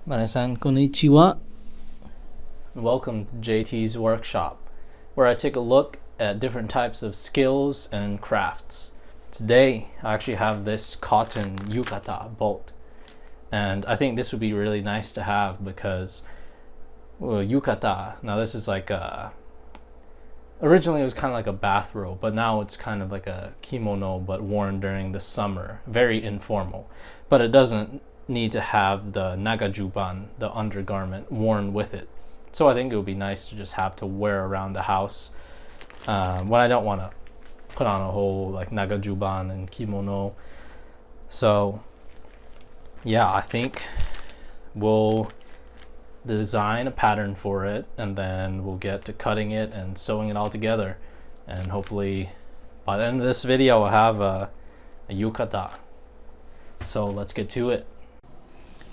Minasan konnichiwa. Welcome to JT's workshop, where I take a look at different types of skills and crafts. Today, I actually have this cotton Yukata bolt, and I think this would be really nice to have because Yukata, now this is like originally it was kind of like a bathrobe, but now it's kind of like a kimono but worn during the summer, very informal, but it doesn't need to have the nagajuban, the undergarment, worn with it. So I think it would be nice to just have to wear around the house when I don't want to put on a whole like nagajuban and kimono. So yeah, I think we'll design a pattern for it, and then we'll get to cutting it and sewing it all together, and hopefully by the end of this video I'll have a yukata. So let's get to it.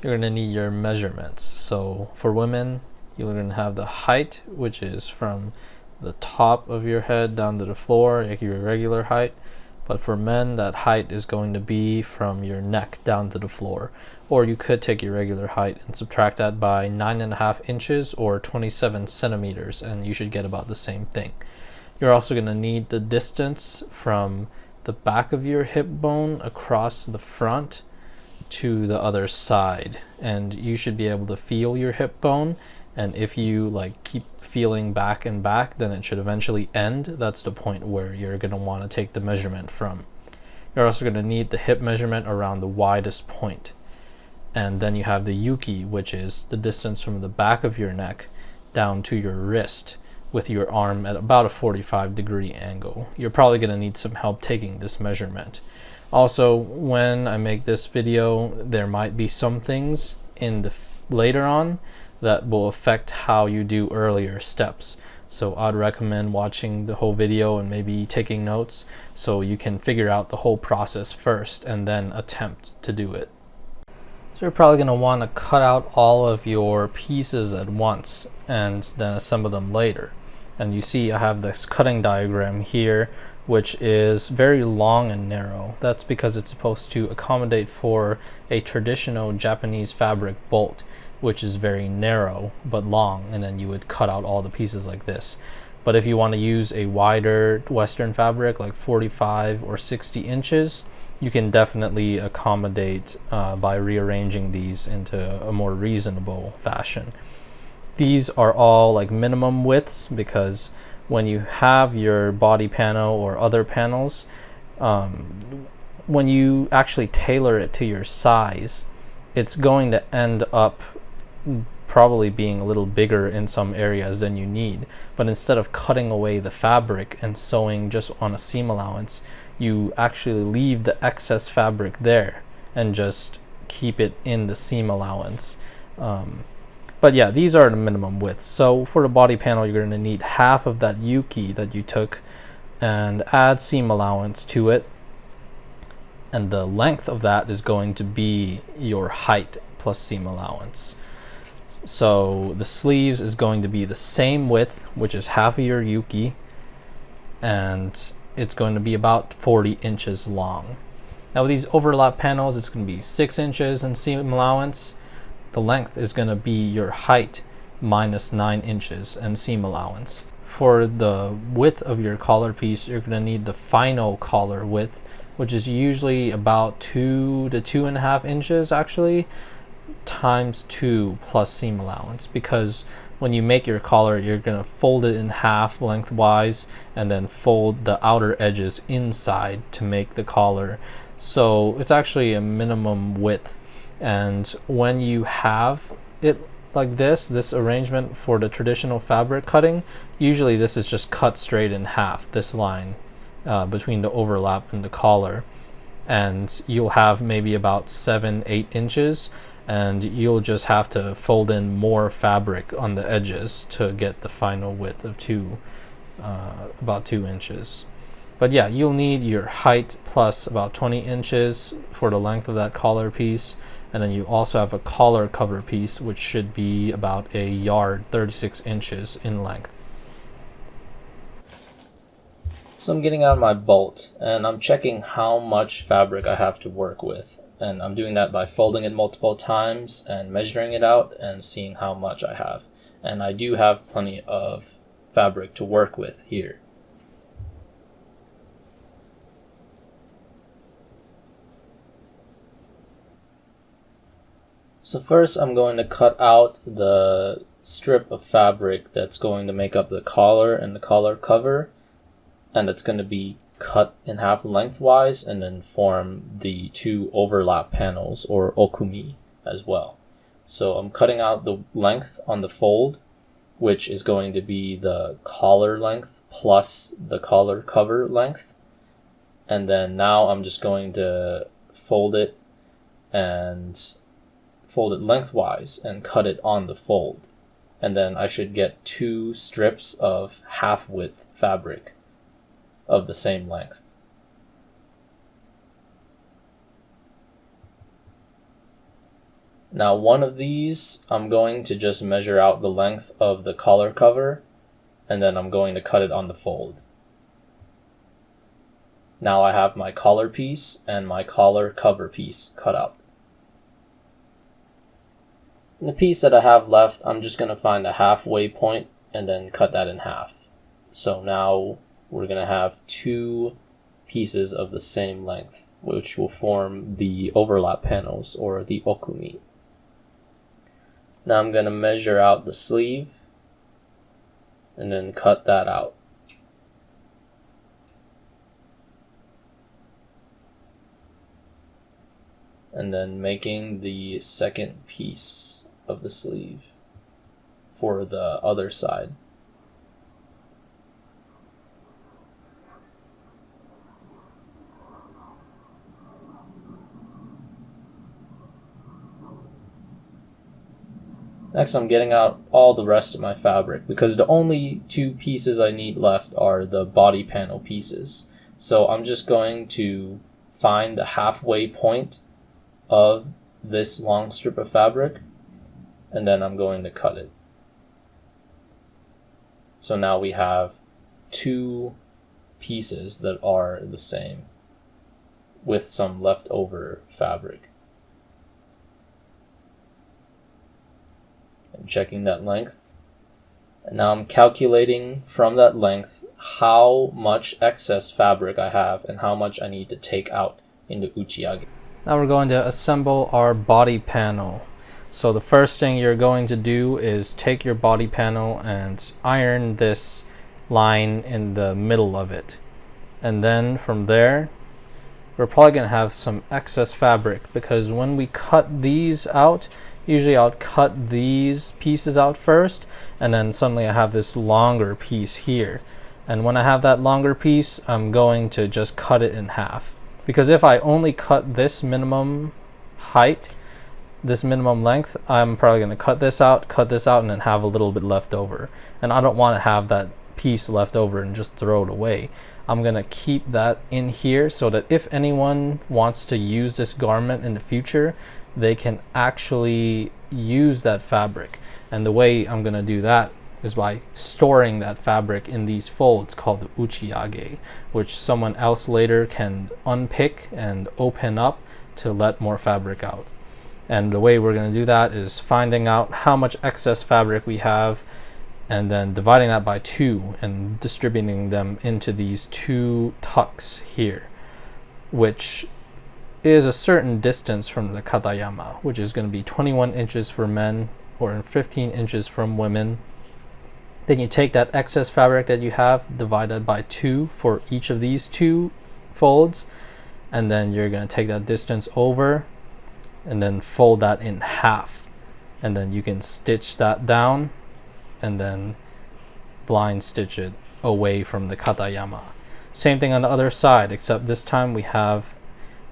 You're gonna need your measurements. So for women, you're gonna have the height, which is from the top of your head down to the floor, like your regular height. But for men, that height is going to be from your neck down to the floor. Or you could take your regular height and subtract that by 9.5 inches or 27 centimeters, and you should get about the same thing. You're also gonna need the distance from the back of your hip bone across the front to the other side, and you should be able to feel your hip bone, and if you like keep feeling back and back, then it should eventually end. That's the point where you're going to want to take the measurement from. You're also going to need the hip measurement around the widest point, and then you have the yuki, which is the distance from the back of your neck down to your wrist with your arm at about a 45-degree angle. You're probably going to need some help taking this measurement. Also, when I make this video, there might be some things in the later on that will affect how you do earlier steps. So I'd recommend watching the whole video and maybe taking notes so you can figure out the whole process first and then attempt to do it. So you're probably going to want to cut out all of your pieces at once and then assemble them later. And you see I have this cutting diagram here, which is very long and narrow. That's because it's supposed to accommodate for a traditional Japanese fabric bolt, which is very narrow but long, and then you would cut out all the pieces like this. But if you want to use a wider Western fabric like 45 or 60 inches, you can definitely accommodate by rearranging these into a more reasonable fashion. These are all like minimum widths, because when you have your body panel or other panels, when you actually tailor it to your size, it's going to end up probably being a little bigger in some areas than you need. But instead of cutting away the fabric and sewing just on a seam allowance, you actually leave the excess fabric there and just keep it in the seam allowance. But yeah, these are the minimum widths. So for the body panel, you're going to need half of that yuki that you took and add seam allowance to it. And the length of that is going to be your height plus seam allowance. So the sleeves is going to be the same width, which is half of your yuki, and it's going to be about 40 inches long. Now with these overlap panels, it's going to be 6 inches in seam allowance. The length is going to be your height minus 9 inches and seam allowance. For the width of your collar piece, you're going to need the final collar width, which is usually about 2 to 2.5 inches actually, times 2 plus seam allowance, because when you make your collar, you're going to fold it in half lengthwise and then fold the outer edges inside to make the collar. So it's actually a minimum width. And when you have it like this arrangement for the traditional fabric cutting, usually this is just cut straight in half, this line between the overlap and the collar. And you'll have maybe about 7-8 inches, and you'll just have to fold in more fabric on the edges to get the final width of about 2 inches. But yeah, you'll need your height plus about 20 inches for the length of that collar piece. And then you also have a collar cover piece, which should be about a yard, 36 inches in length. So I'm getting out my bolt, and I'm checking how much fabric I have to work with. And I'm doing that by folding it multiple times and measuring it out and seeing how much I have. And I do have plenty of fabric to work with here. So first I'm going to cut out the strip of fabric that's going to make up the collar and the collar cover, and it's going to be cut in half lengthwise and then form the two overlap panels, or okumi, as well. So I'm cutting out the length on the fold, which is going to be the collar length plus the collar cover length. And then now I'm just going to fold it lengthwise and cut it on the fold. And then I should get two strips of half width fabric of the same length. Now one of these, I'm going to just measure out the length of the collar cover, and then I'm going to cut it on the fold. Now I have my collar piece and my collar cover piece cut out. And the piece that I have left, I'm just going to find a halfway point and then cut that in half. So now we're going to have two pieces of the same length, which will form the overlap panels, or the okumi. Now I'm going to measure out the sleeve and then cut that out. And then making the second piece of the sleeve for the other side. Next, I'm getting out all the rest of my fabric, because the only two pieces I need left are the body panel pieces. So I'm just going to find the halfway point of this long strip of fabric, and then I'm going to cut it. So now we have two pieces that are the same with some leftover fabric. And checking that length. And now I'm calculating from that length how much excess fabric I have and how much I need to take out in the uchiage. Now we're going to assemble our body panel. So the first thing you're going to do is take your body panel and iron this line in the middle of it. And then from there, we're probably going to have some excess fabric, because when we cut these out, usually I'll cut these pieces out first, and then suddenly I have this longer piece here. And when I have that longer piece, I'm going to just cut it in half. Because if I only cut this minimum height, this minimum length, I'm probably going to cut this out, and then have a little bit left over. And I don't want to have that piece left over and just throw it away. I'm going to keep that in here so that if anyone wants to use this garment in the future, they can actually use that fabric. And the way I'm going to do that is by storing that fabric in these folds called the uchiage, which someone else later can unpick and open up to let more fabric out. And the way we're going to do that is finding out how much excess fabric we have, and then dividing that by 2 and distributing them into these 2 tucks here, which is a certain distance from the katayama, which is going to be 21 inches for men or 15 inches from women. Then you take that excess fabric that you have, divide that by 2 for each of these 2 folds, and then you're going to take that distance over and then fold that in half, and then you can stitch that down and then blind stitch it away from the katayama. Same thing on the other side, except this time we have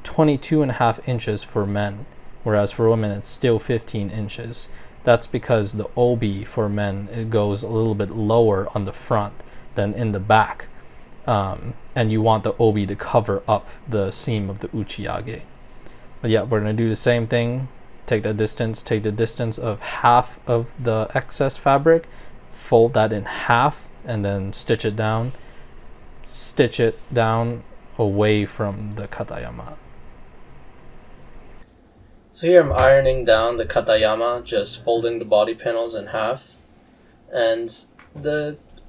22.5 inches for men, whereas for women it's still 15 inches. That's because the obi for men, it goes a little bit lower on the front than in the back, and you want the obi to cover up the seam of the uchiage. But yeah, we're going to do the same thing. Take the distance of half of the excess fabric, fold that in half, and then stitch it down away from the katayama. So here I'm ironing down the katayama, just folding the body panels in half. And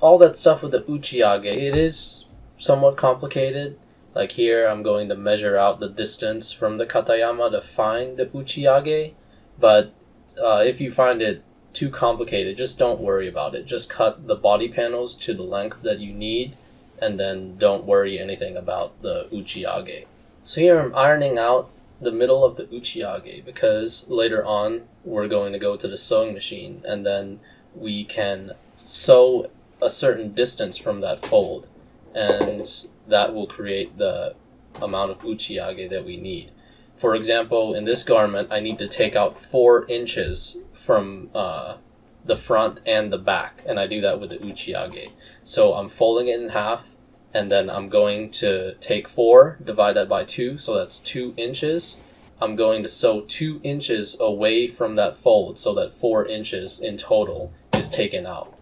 all that stuff with the uchiage, it is somewhat complicated. Like here, I'm going to measure out the distance from the katayama to find the uchiage. But if you find it too complicated, just don't worry about it. Just cut the body panels to the length that you need, and then don't worry anything about the uchiage. So here I'm ironing out the middle of the uchiage because later on we're going to go to the sewing machine, and then we can sew a certain distance from that fold, and that will create the amount of uchiage that we need. For example, in this garment, I need to take out 4 inches from the front and the back, and I do that with the uchiage. So I'm folding it in half, and then I'm going to take 4, divide that by 2, so that's 2 inches. I'm going to sew 2 inches away from that fold so that 4 inches in total is taken out.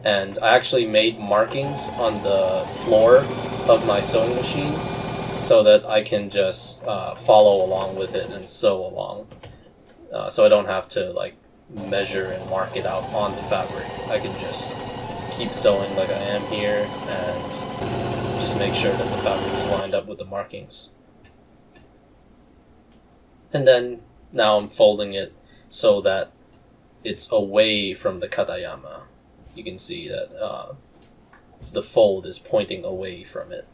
And I actually made markings on the floor of my sewing machine so that I can just follow along with it and sew along. So I don't have to like measure and mark it out on the fabric. I can just keep sewing like I am here and just make sure that the fabric is lined up with the markings. And then now I'm folding it so that it's away from the katayama. You can see that the fold is pointing away from it.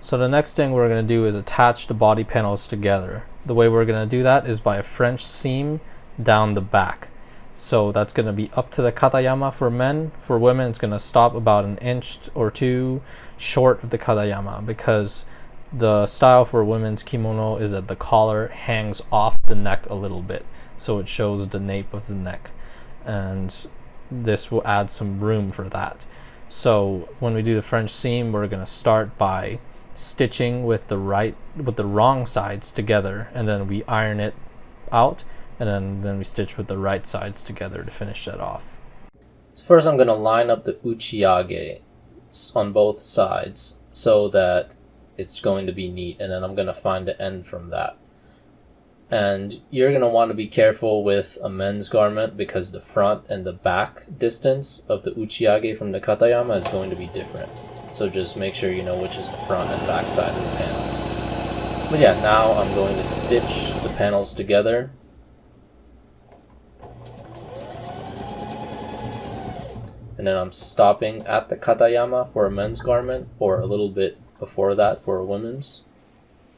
So the next thing we're going to do is attach the body panels together. The way we're going to do that is by a French seam down the back. So that's going to be up to the katayama for men. For women, it's going to stop about 1 inch or 2 short of the katayama, because the style for women's kimono is that the collar hangs off the neck a little bit, so it shows the nape of the neck, and this will add some room for that. So when we do the French seam, we're going to start by stitching with the wrong sides together, and then we iron it out, and then we stitch with the right sides together to finish that off. So first I'm going to line up the uchiage on both sides so that it's going to be neat, and then I'm going to find the end from that. And you're going to want to be careful with a men's garment because the front and the back distance of the uchiage from the katayama is going to be different. So just make sure you know which is the front and back side of the panels. But yeah, now I'm going to stitch the panels together. And then I'm stopping at the katayama for a men's garment, or a little bit before that for a women's.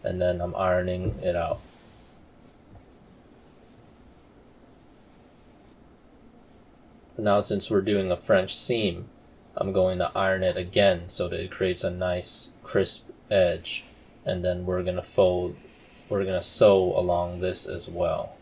And then I'm ironing it out. Now since we're doing a French seam, I'm going to iron it again so that it creates a nice crisp edge, and then we're going to sew along this as well.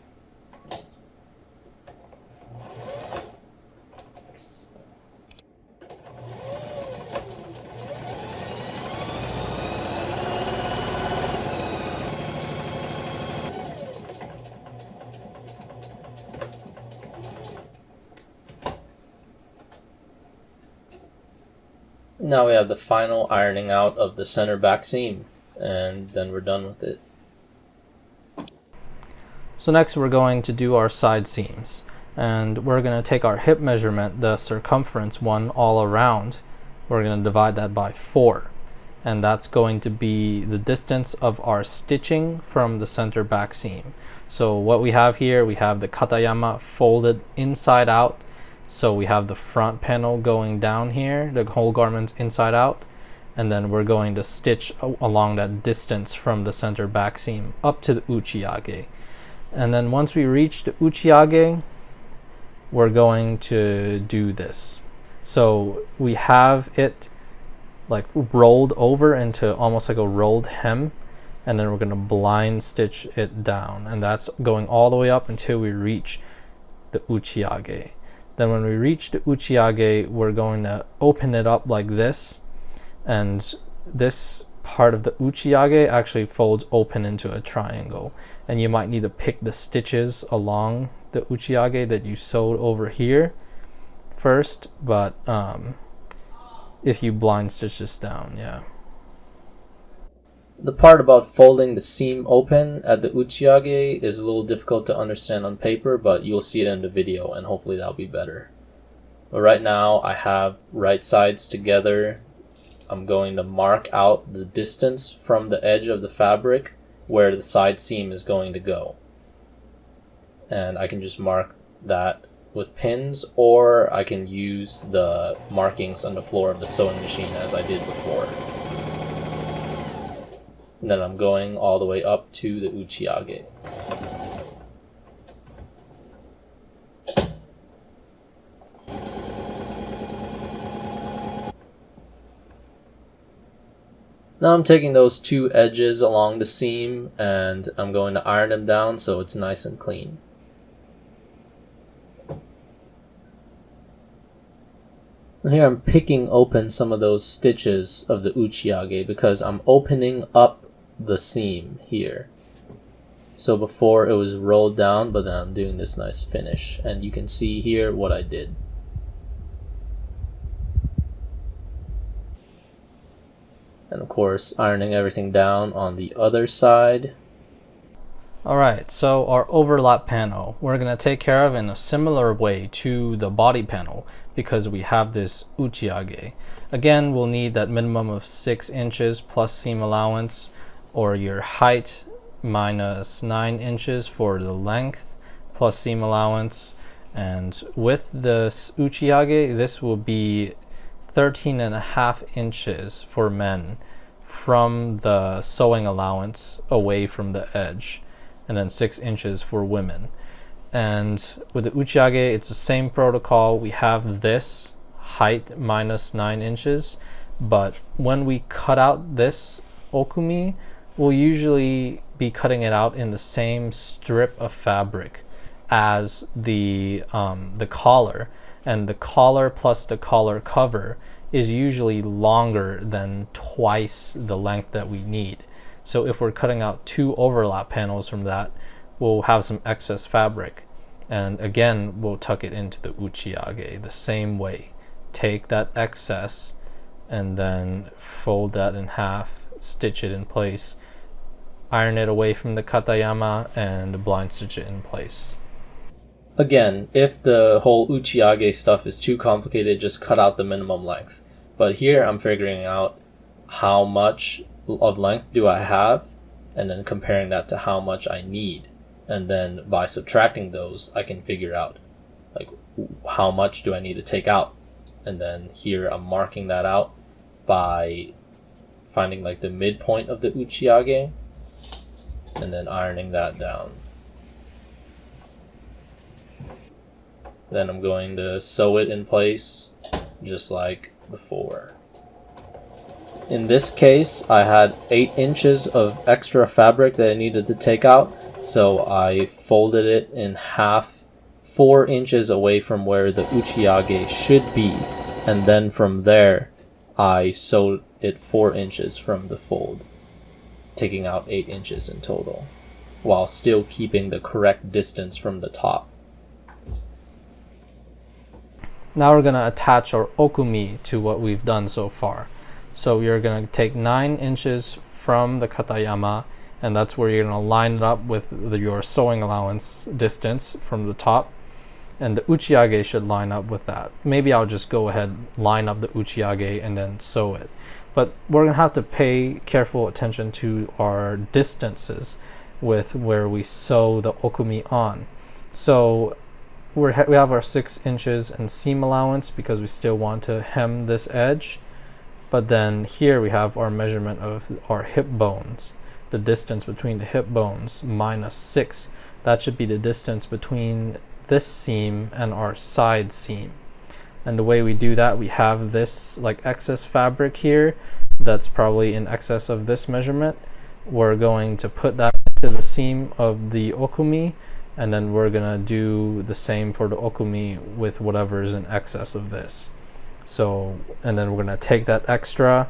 Now we have the final ironing out of the center back seam, and then we're done with it. So next we're going to do our side seams, and we're going to take our hip measurement, the circumference one all around. We're going to divide that by 4, and that's going to be the distance of our stitching from the center back seam. So what we have here, we have the katayama folded inside out. So we have the front panel going down here, the whole garment's inside out, and then we're going to stitch along that distance from the center back seam up to the uchiage. And then once we reach the uchiage, we're going to do this. So we have it like rolled over into almost like a rolled hem, and then we're going to blind stitch it down, and that's going all the way up until we reach the uchiage. Then when we reach the uchiage, we're going to open it up like this, and this part of the uchiage actually folds open into a triangle, and you might need to pick the stitches along the uchiage that you sewed over here first, but if you blind stitch this down, yeah. The part about folding the seam open at the uchiage is a little difficult to understand on paper, but you'll see it in the video and hopefully that'll be better. But right now I have right sides together. I'm going to mark out the distance from the edge of the fabric where the side seam is going to go. And I can just mark that with pins, or I can use the markings on the floor of the sewing machine as I did before. And then I'm going all the way up to the uchiage. Now I'm taking those two edges along the seam and I'm going to iron them down so it's nice and clean. Here I'm picking open some of those stitches of the uchiage because I'm opening up the seam here. So before it was rolled down, but then I'm doing this nice finish, and you can see here what I did. And of course, ironing everything down on the other side. Alright, so our overlap panel, we're going to take care of in a similar way to the body panel because we have this uchiage. Again, we'll need that minimum of 6 inches plus seam allowance, or your height minus 9 inches for the length plus seam allowance. And with this uchiage, this will be 13.5 inches for men from the sewing allowance away from the edge, and then 6 inches for women. And with the uchiage, it's the same protocol. We have this height minus 9 inches, but when we cut out this okumi, we'll usually be cutting it out in the same strip of fabric as the collar, and the collar plus the collar cover is usually longer than twice the length that we need. So if we're cutting out 2 overlap panels from that, we'll have some excess fabric. And again, we'll tuck it into the uchiage the same way. Take that excess and then fold that in half, stitch it in place, iron it away from the katayama, and blind stitch it in place. Again, if the whole uchiage stuff is too complicated, just cut out the minimum length. But here I'm figuring out how much of length do I have, and then comparing that to how much I need. And then by subtracting those, I can figure out like how much do I need to take out. And then here I'm marking that out by finding like the midpoint of the uchiage and then ironing that down. Then I'm going to sew it in place just like before. In this case, I had 8 inches of extra fabric that I needed to take out, so I folded it in half, 4 inches away from where the uchiage should be, and then from there I sewed it 4 inches from the fold, taking out 8 inches in total, while still keeping the correct distance from the top. Now we're going to attach our okumi to what we've done so far. So you're going to take 9 inches from the katayama, and that's where you're going to line it up with your sewing allowance distance from the top. And the uchiage should line up with that. Maybe I'll just go ahead, line up the uchiage, and then sew it. But we're going to have to pay careful attention to our distances with where we sew the okumi on. So we have our 6 inches and seam allowance because we still want to hem this edge. But then here we have our measurement of our hip bones, the distance between the hip bones minus 6. That should be the distance between this seam and our side seam. And the way we do that, we have this like excess fabric here that's probably in excess of this measurement. We're going to put that into the seam of the okumi, and then we're gonna do the same for the okumi with whatever is in excess of this. So, and then we're gonna take that extra,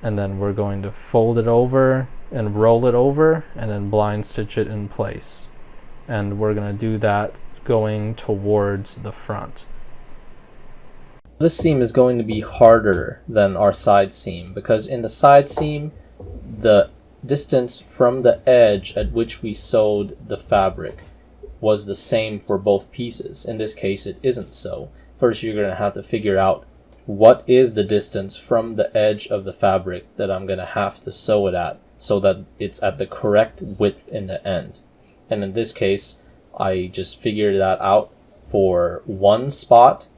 and then we're going to fold it over and roll it over, and then blind stitch it in place. And we're gonna do that going towards the front. This seam is going to be harder than our side seam because in the side seam, the distance from the edge at which we sewed the fabric was the same for both pieces. In this case, it isn't so. First, you're going to have to figure out what is the distance from the edge of the fabric that I'm going to have to sew it at so that it's at the correct width in the end. And in this case, I just figured that out for one spot.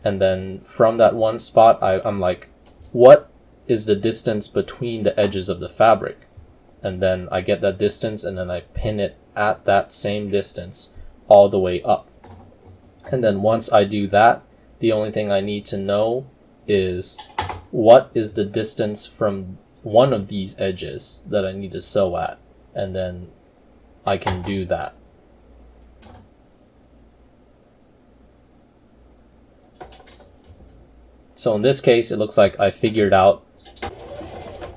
And then from that one spot, I'm like, what is the distance between the edges of the fabric? And then I get that distance and then I pin it at that same distance all the way up. And then once I do that, the only thing I need to know is what is the distance from one of these edges that I need to sew at. And then I can do that. So in this case, it looks like I figured out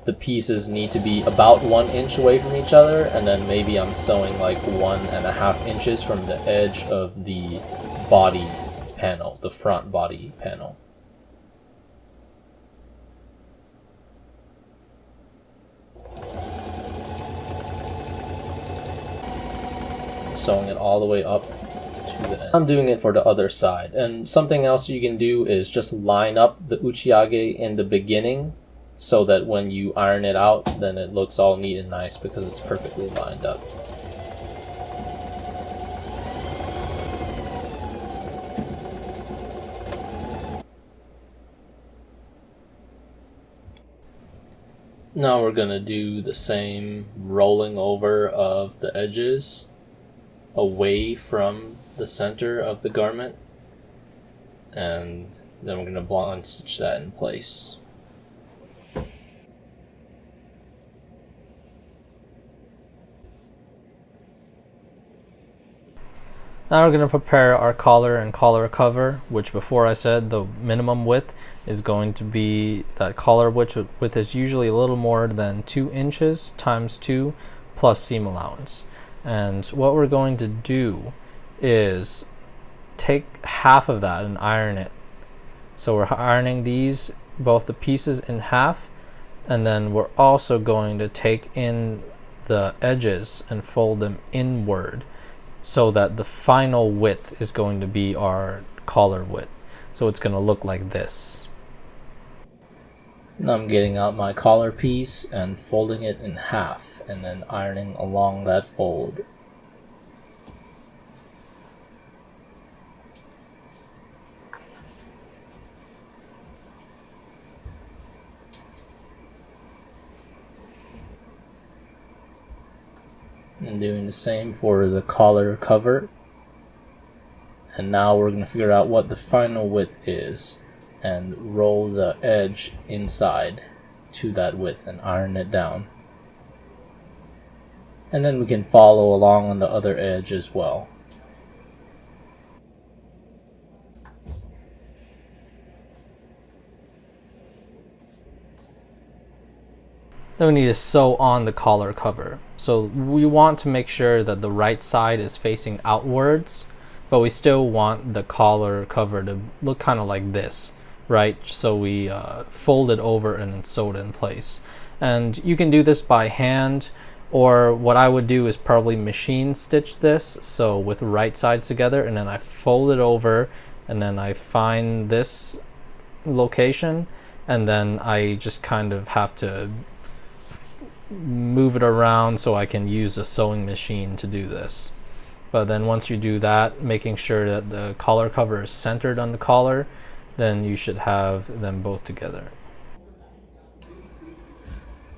the pieces need to be about 1 inch away from each other, and then maybe I'm sewing like 1.5 inches from the edge of the body panel, the front body panel. Sewing it all the way up to the end. I'm doing it for the other side. And something else you can do is just line up the uchiage in the beginning so that when you iron it out, then it looks all neat and nice because it's perfectly lined up. Now we're gonna do the same rolling over of the edges away from the center of the garment, and then we're gonna blind stitch that in place. Now we're going to prepare our collar and collar cover, which before I said the minimum width is going to be that collar width is usually a little more than 2 inches times 2 plus seam allowance. And what we're going to do is take half of that and iron it. So we're ironing these, both the pieces, in half, and then we're also going to take in the edges and fold them inward, so that the final width is going to be our collar width. So it's going to look like this. Now I'm getting out my collar piece and folding it in half and then ironing along that fold. And doing the same for the collar cover. And now we're going to figure out what the final width is and roll the edge inside to that width and iron it down. And then we can follow along on the other edge as well. Then we need to sew on the collar cover. So we want to make sure that the right side is facing outwards, but we still want the collar cover to look kind of like this, right? So we fold it over and then sew it in place. And you can do this by hand, or what I would do is probably machine stitch this, so with right sides together, and then I fold it over, and then I find this location, and then I just kind of have to move it around so I can use a sewing machine to do this. But then once you do that, making sure that the collar cover is centered on the collar, then you should have them both together.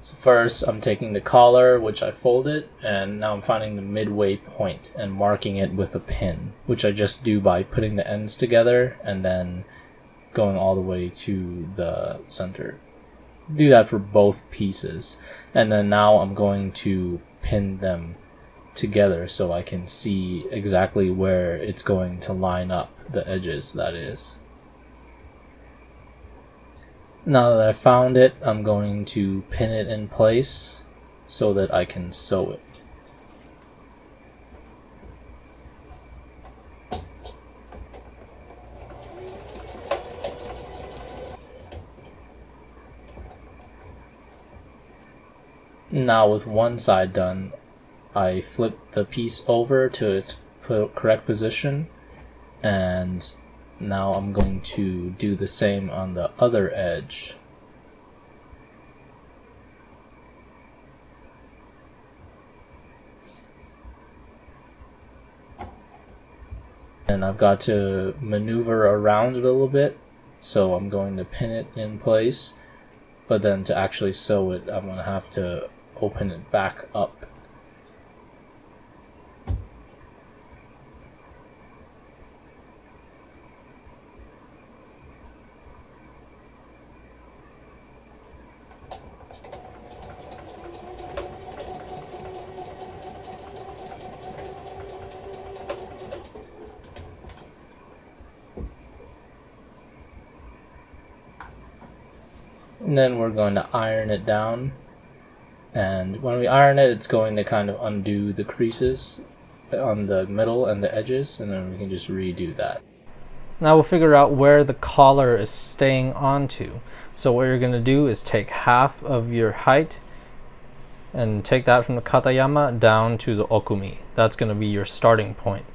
So first I'm taking the collar, which I folded, and now I'm finding the midway point and marking it with a pin, which I just do by putting the ends together and then going all the way to the center. Do that for both pieces, and then now I'm going to pin them together so I can see exactly where it's going to line up, the edges that is. Now that I found it, I'm going to pin it in place so that I can sew it. Now with one side done, I flip the piece over to its correct position, and now I'm going to do the same on the other edge. And I've got to maneuver around it a little bit, so I'm going to pin it in place, but then to actually sew it, I'm going to have to open it back up. And then we're going to iron it down, and when we iron it, it's going to kind of undo the creases on the middle and the edges, and then we can just redo that. Now we'll figure out where the collar is staying onto. So what you're going to do is take half of your height and take that from the katayama down to the okumi. That's going to be your starting point.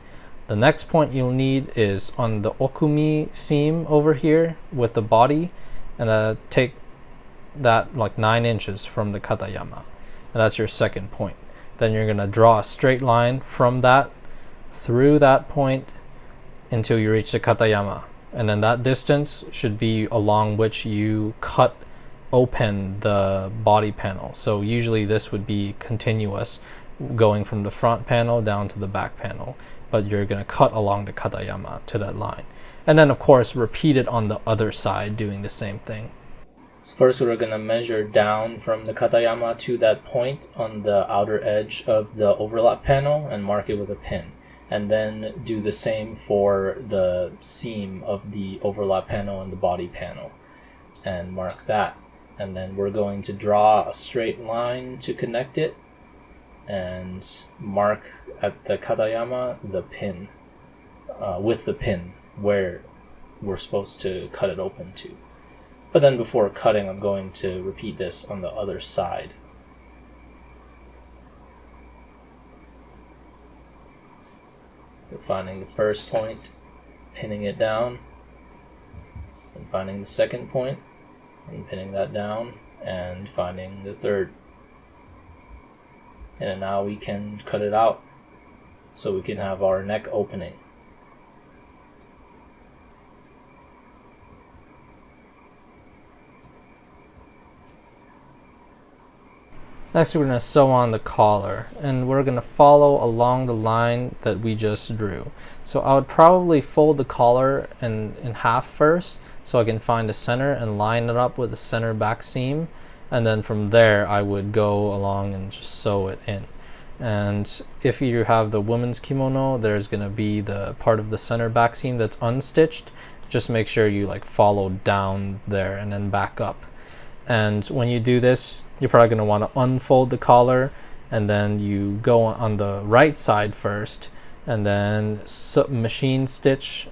The next point you'll need is on the okumi seam over here with the body, and take that like 9 inches from the katayama, and that's your second point. Then you're going to draw a straight line from that through that point until you reach the katayama, and then that distance should be along which you cut open the body panel. So usually this would be continuous, going from the front panel down to the back panel, but you're going to cut along the katayama to that line, and then of course repeat it on the other side doing the same thing. So first we're going to measure down from the katayama to that point on the outer edge of the overlap panel and mark it with a pin. And then do the same for the seam of the overlap panel and the body panel and mark that. And then we're going to draw a straight line to connect it and mark at the katayama the pin, with the pin where we're supposed to cut it open to. But then before cutting, I'm going to repeat this on the other side. So finding the first point, pinning it down, and finding the second point, and pinning that down, and finding the third. And now we can cut it out so we can have our neck opening. Next we're going to sew on the collar, and we're going to follow along the line that we just drew. So I would probably fold the collar in half first so I can find the center and line it up with the center back seam, and then from there I would go along and just sew it in. And if you have the women's kimono, there's going to be the part of the center back seam that's unstitched. Just make sure you like follow down there and then back up. And when you do this, you're probably going to want to unfold the collar, and then you go on the right side first, and then machine stitch,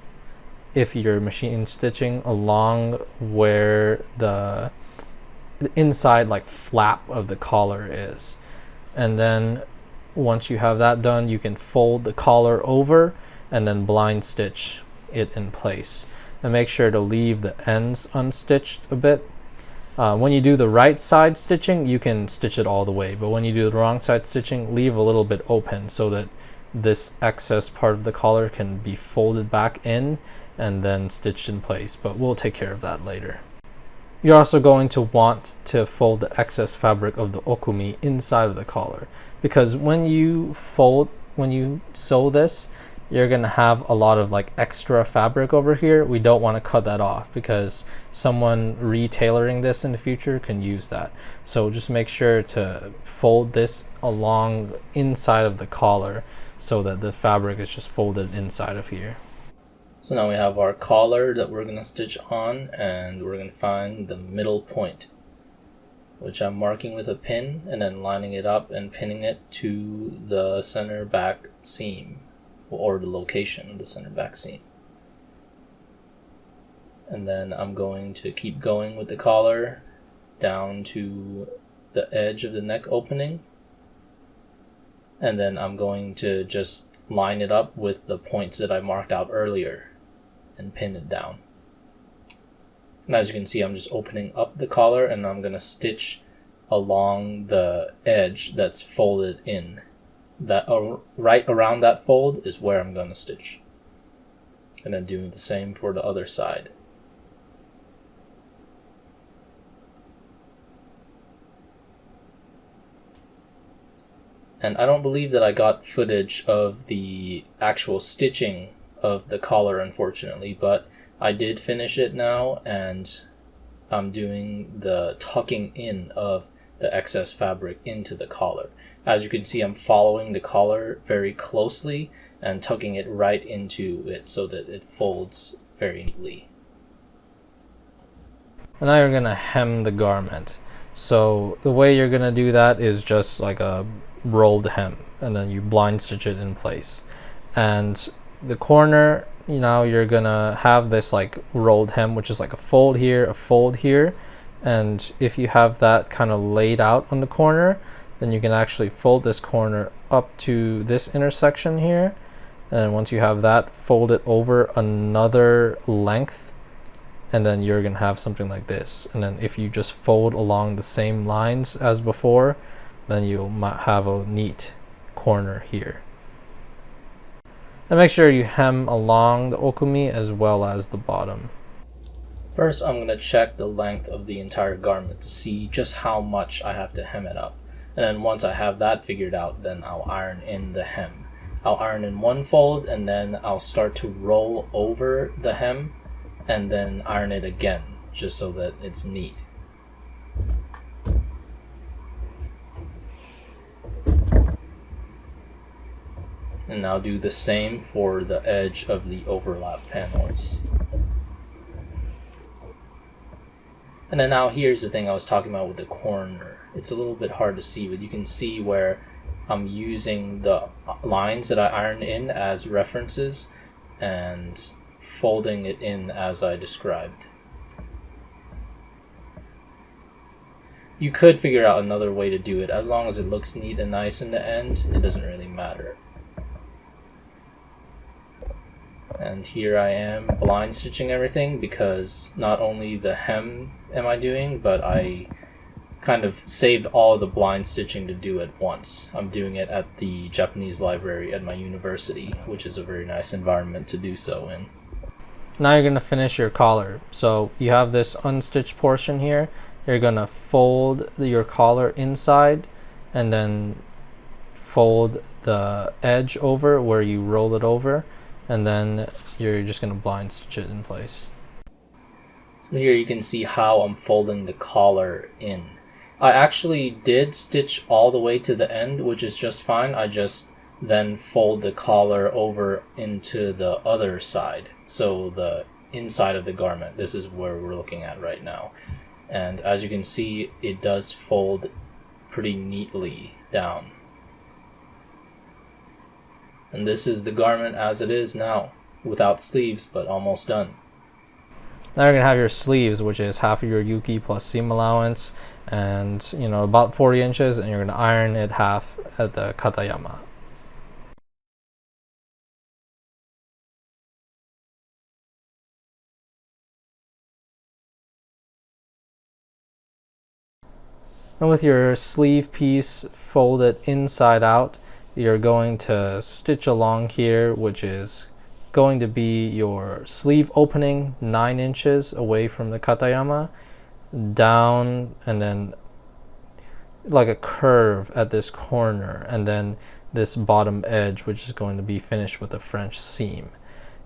if you're machine stitching, along where the inside like flap of the collar is. And then once you have that done, you can fold the collar over and then blind stitch it in place. And make sure to leave the ends unstitched a bit. When you do the right side stitching, you can stitch it all the way, but when you do the wrong side stitching, leave a little bit open so that this excess part of the collar can be folded back in and then stitched in place, but we'll take care of that later. You're also going to want to fold the excess fabric of the okumi inside of the collar, because when you sew this, you're going to have a lot of like extra fabric over here. We don't want to cut that off because someone retailoring this in the future can use that. So just make sure to fold this along inside of the collar so that the fabric is just folded inside of here. So now we have our collar that we're going to stitch on, and we're going to find the middle point, which I'm marking with a pin and then lining it up and pinning it to the center back seam, or the location of the center back seam. And then I'm going to keep going with the collar down to the edge of the neck opening, and then I'm going to just line it up with the points that I marked out earlier and pin it down. And as you can see, I'm just opening up the collar and I'm going to stitch along the edge that's folded in. That right around that fold is where I'm going to stitch. And then doing the same for the other side. And I don't believe that I got footage of the actual stitching of the collar, unfortunately, but I did finish it now, and I'm doing the tucking in of the excess fabric into the collar. As you can see, I'm following the collar very closely and tucking it right into it so that it folds very neatly. And now you're going to hem the garment. So the way you're going to do that is just like a rolled hem, and then you blind stitch it in place. And the corner, you're gonna have this like rolled hem, which is like a fold here, and if you have that kind of laid out on the corner, then you can actually fold this corner up to this intersection here, and once you have that, fold it over another length, and then you're gonna have something like this. And then if you just fold along the same lines as before, then you might have a neat corner here. And make sure you hem along the okumi as well as the bottom. First, I'm going to check the length of the entire garment to see just how much I have to hem it up. And then once I have that figured out, then I'll iron in the hem. I'll iron in one fold, and then I'll start to roll over the hem and then iron it again, just so that it's neat. And I'll do the same for the edge of the overlap panels. And then now here's the thing I was talking about with the corner. It's a little bit hard to see, but you can see where I'm using the lines that I ironed in as references and folding it in as I described. You could figure out another way to do it. As long as it looks neat and nice in the end, it doesn't really matter. And here I am blind stitching everything, because not only the hem am I doing, but I kind of saved all the blind stitching to do at once. I'm doing it at the Japanese library at my university, which is a very nice environment to do so in. Now you're going to finish your collar. So you have this unstitched portion here. You're going to fold your collar inside and then fold the edge over where you roll it over, and then you're just going to blind stitch it in place. So here you can see how I'm folding the collar in. I actually did stitch all the way to the end, which is just fine. I just then fold the collar over into the other side, so the inside of the garment. This is where we're looking at right now. And as you can see, it does fold pretty neatly down. And this is the garment as it is now, without sleeves, but almost done. Now you're going to have your sleeves, which is half of your yuki plus seam allowance, and about 40 inches, and you're going to iron it half at the katayama. And with your sleeve piece folded inside out, you're going to stitch along here, which is going to be your sleeve opening 9 inches away from the katayama, down, and then like a curve at this corner, and then this bottom edge, which is going to be finished with a French seam.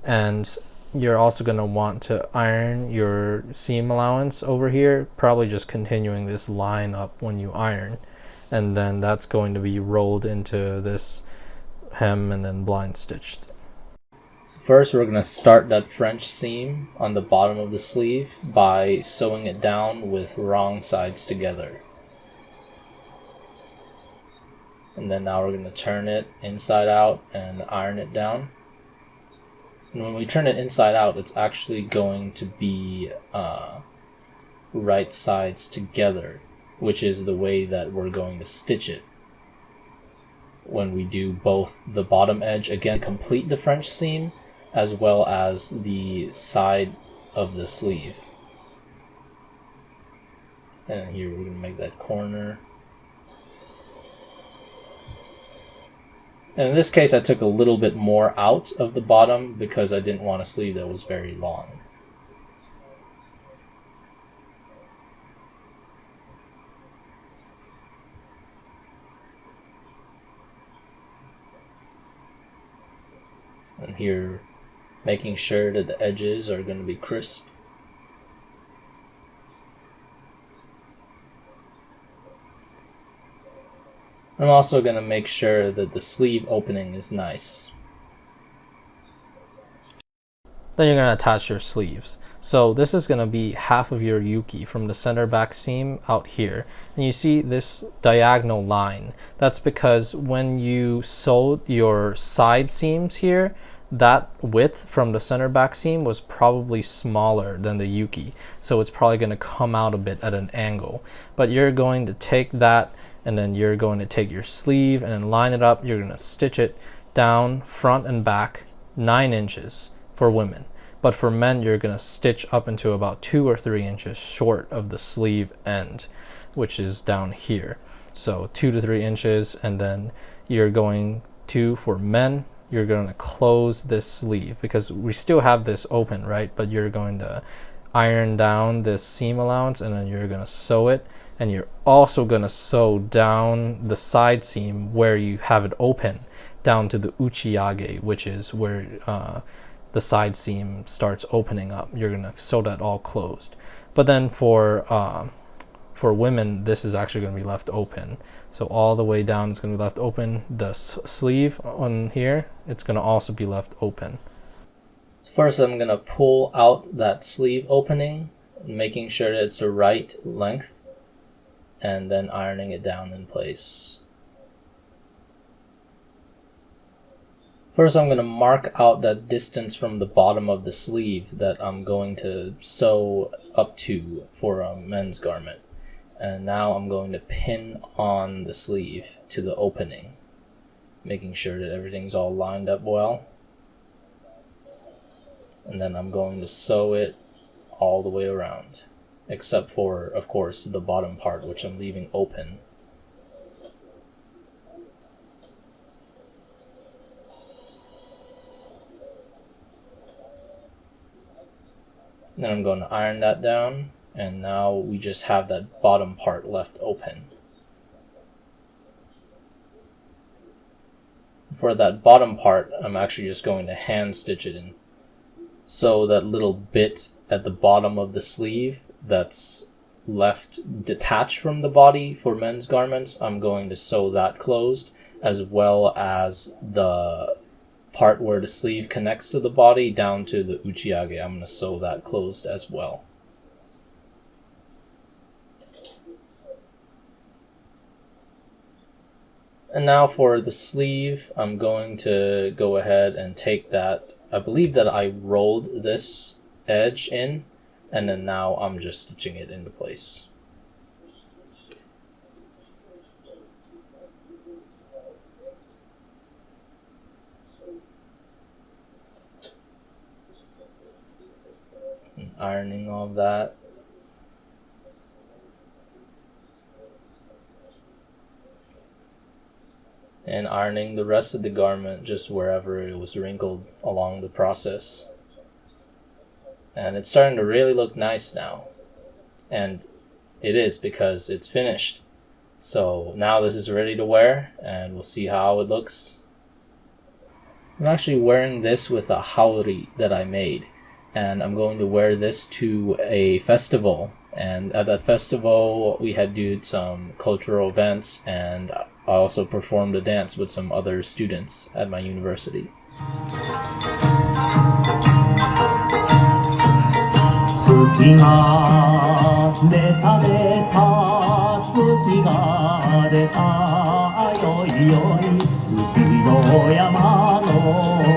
And you're also going to want to iron your seam allowance over here, probably just continuing this line up when you iron, and then that's going to be rolled into this hem and then blind stitched. So first we're going to start that French seam on the bottom of the sleeve by sewing it down with wrong sides together. And then now we're going to turn it inside out and iron it down. And when we turn it inside out, it's actually going to be right sides together. which is the way that we're going to stitch it. When we do both the bottom edge, again, complete the French seam, as well as the side of the sleeve. And here we're going to make that corner. And in this case, I took a little bit more out of the bottom because I didn't want a sleeve that was very long. And here, making sure that the edges are going to be crisp. I'm also going to make sure that the sleeve opening is nice. Then you're going to attach your sleeves. So this is going to be half of your yuki from the center back seam out here. And you see this diagonal line. That's because when you sewed your side seams here, that width from the center back seam was probably smaller than the yuki. So it's probably going to come out a bit at an angle. But you're going to take that, and then you're going to take your sleeve and then line it up. You're going to stitch it down front and back 9 inches for women. But for men, you're going to stitch up into about 2 or 3 inches short of the sleeve end, which is down here. So 2 to 3 inches, and then you're going to, for men, you're going to close this sleeve because we still have this open, right? But you're going to iron down this seam allowance, and then you're going to sew it. And you're also going to sew down the side seam where you have it open down to the uchiyage, which is where the side seam starts opening up. You're going to sew that all closed. But then for women, this is actually going to be left open. So all the way down it's going to be left open. The sleeve on here, it's going to also be left open. So first I'm going to pull out that sleeve opening, making sure that it's the right length, and then ironing it down in place. First, I'm going to mark out that distance from the bottom of the sleeve that I'm going to sew up to for a men's garment. And now I'm going to pin on the sleeve to the opening, making sure that everything's all lined up well. And then I'm going to sew it all the way around, except for, of course, the bottom part, which I'm leaving open. Then I'm going to iron that down, and now we just have that bottom part left open. For that bottom part, I'm actually just going to hand stitch it in. So that little bit at the bottom of the sleeve that's left detached from the body for men's garments, I'm going to sew that closed, as well as the part where the sleeve connects to the body down to the uchiyage. I'm going to sew that closed as well. And now for the sleeve, I'm going to go ahead and take that. I believe that I rolled this edge in, and then now I'm just stitching it into place. And ironing all of that. And ironing the rest of the garment just wherever it was wrinkled along the process. And it's starting to really look nice now. And it is, because it's finished. So now this is ready to wear, and we'll see how it looks. I'm actually wearing this with a haori that I made. And I'm going to wear this to a festival. And at that festival, we had done some cultural events, and I also performed a dance with some other students at my university. 月が出た出た月が出たよいよいうちの山の